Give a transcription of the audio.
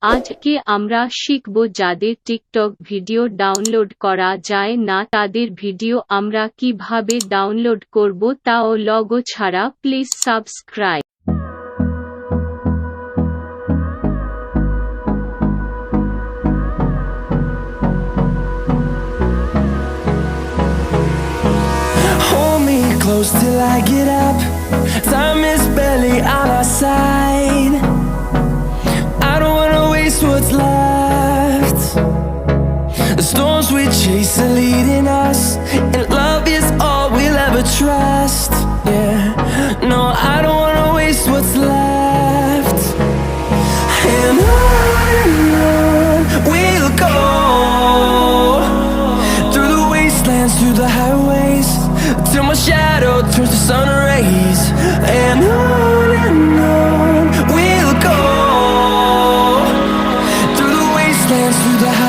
আজকে আমরা শিখব যাদের টিকটক ভিডিও ডাউনলোড করা যায় না তাদের ভিডিও আমরা কিভাবে ডাউনলোড করব তাও লগো ছাড়া। Please subscribe. Hold me close till I get up. Time is barely on our side. I don't wanna waste what's left. The storms we chase are leading us, and love is all we'll ever trust. Yeah, no, I don't wanna waste what's left. And on we'll go, through the wastelands, through the highways, till my shadow turns to sun rays. And on we'll go, through the wastelands, through the highways.